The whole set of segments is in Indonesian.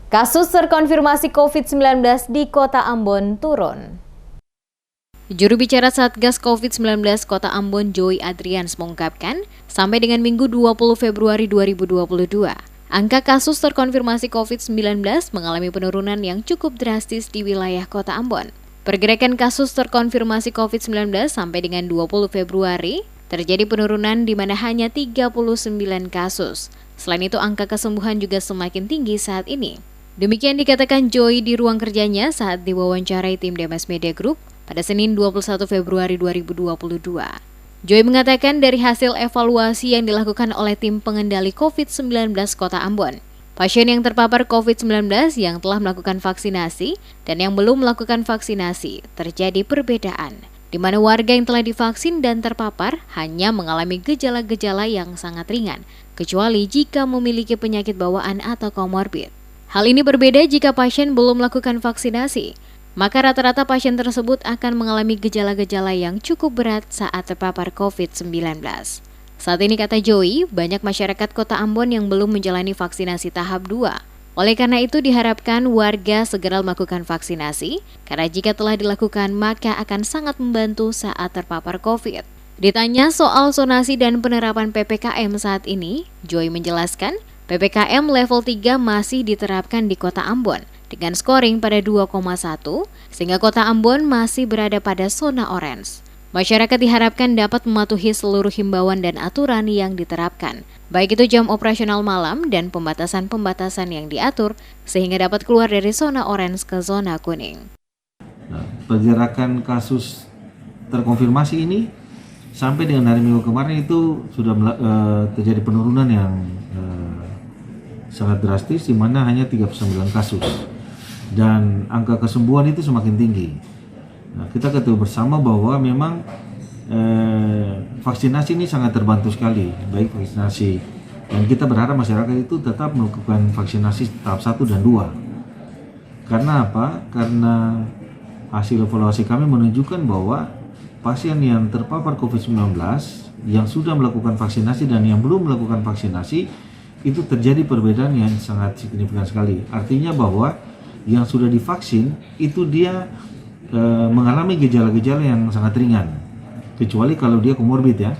Kasus terkonfirmasi COVID-19 di Kota Ambon turun. Juru bicara Satgas COVID-19 Kota Ambon, Joy Adrians, mengungkapkan, sampai dengan Minggu 20 Februari 2022, angka kasus terkonfirmasi COVID-19 mengalami penurunan yang cukup drastis di wilayah Kota Ambon. Pergerakan kasus terkonfirmasi COVID-19 sampai dengan 20 Februari, terjadi penurunan di mana hanya 39 kasus. Selain itu, angka kesembuhan juga semakin tinggi saat ini. Demikian dikatakan Joy di ruang kerjanya saat diwawancarai tim Demes Media Group pada Senin 21 Februari 2022. Joy mengatakan dari hasil evaluasi yang dilakukan oleh tim pengendali COVID-19 Kota Ambon, pasien yang terpapar COVID-19 yang telah melakukan vaksinasi dan yang belum melakukan vaksinasi terjadi perbedaan, di mana warga yang telah divaksin dan terpapar hanya mengalami gejala-gejala yang sangat ringan, kecuali jika memiliki penyakit bawaan atau komorbid. Hal ini berbeda jika pasien belum melakukan vaksinasi, maka rata-rata pasien tersebut akan mengalami gejala-gejala yang cukup berat saat terpapar COVID-19. Saat ini, kata Joy, banyak masyarakat Kota Ambon yang belum menjalani vaksinasi tahap 2. Oleh karena itu diharapkan warga segera melakukan vaksinasi, karena jika telah dilakukan maka akan sangat membantu saat terpapar COVID. Ditanya soal zonasi dan penerapan PPKM saat ini, Joy menjelaskan, PPKM level 3 masih diterapkan di Kota Ambon dengan scoring pada 2,1 sehingga Kota Ambon masih berada pada zona orange. Masyarakat diharapkan dapat mematuhi seluruh himbauan dan aturan yang diterapkan, baik itu jam operasional malam dan pembatasan-pembatasan yang diatur sehingga dapat keluar dari zona orange ke zona kuning. Pergerakan kasus terkonfirmasi ini sampai dengan hari Minggu kemarin itu sudah terjadi penurunan yang sangat drastis, di mana hanya 39 kasus dan angka kesembuhan itu semakin tinggi. Nah, kita ketahui bersama bahwa memang vaksinasi ini sangat terbantu sekali, baik vaksinasi, dan kita berharap masyarakat itu tetap melakukan vaksinasi tahap 1 dan 2. Karena apa? Karena hasil evaluasi kami menunjukkan bahwa pasien yang terpapar COVID-19 yang sudah melakukan vaksinasi dan yang belum melakukan vaksinasi itu terjadi perbedaan yang sangat signifikan sekali. Artinya bahwa yang sudah divaksin itu dia mengalami gejala-gejala yang sangat ringan, kecuali kalau dia komorbid ya.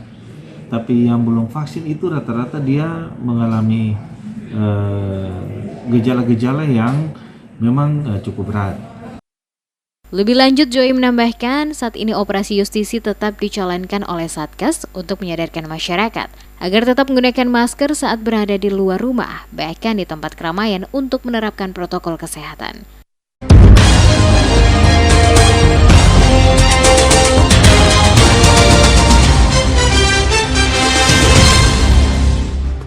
Tapi yang belum vaksin itu rata-rata dia mengalami gejala-gejala yang memang cukup berat. Lebih lanjut, Joy menambahkan saat ini operasi justisi tetap dijalankan oleh Satgas untuk menyadarkan masyarakat agar tetap menggunakan masker saat berada di luar rumah, bahkan di tempat keramaian untuk menerapkan protokol kesehatan.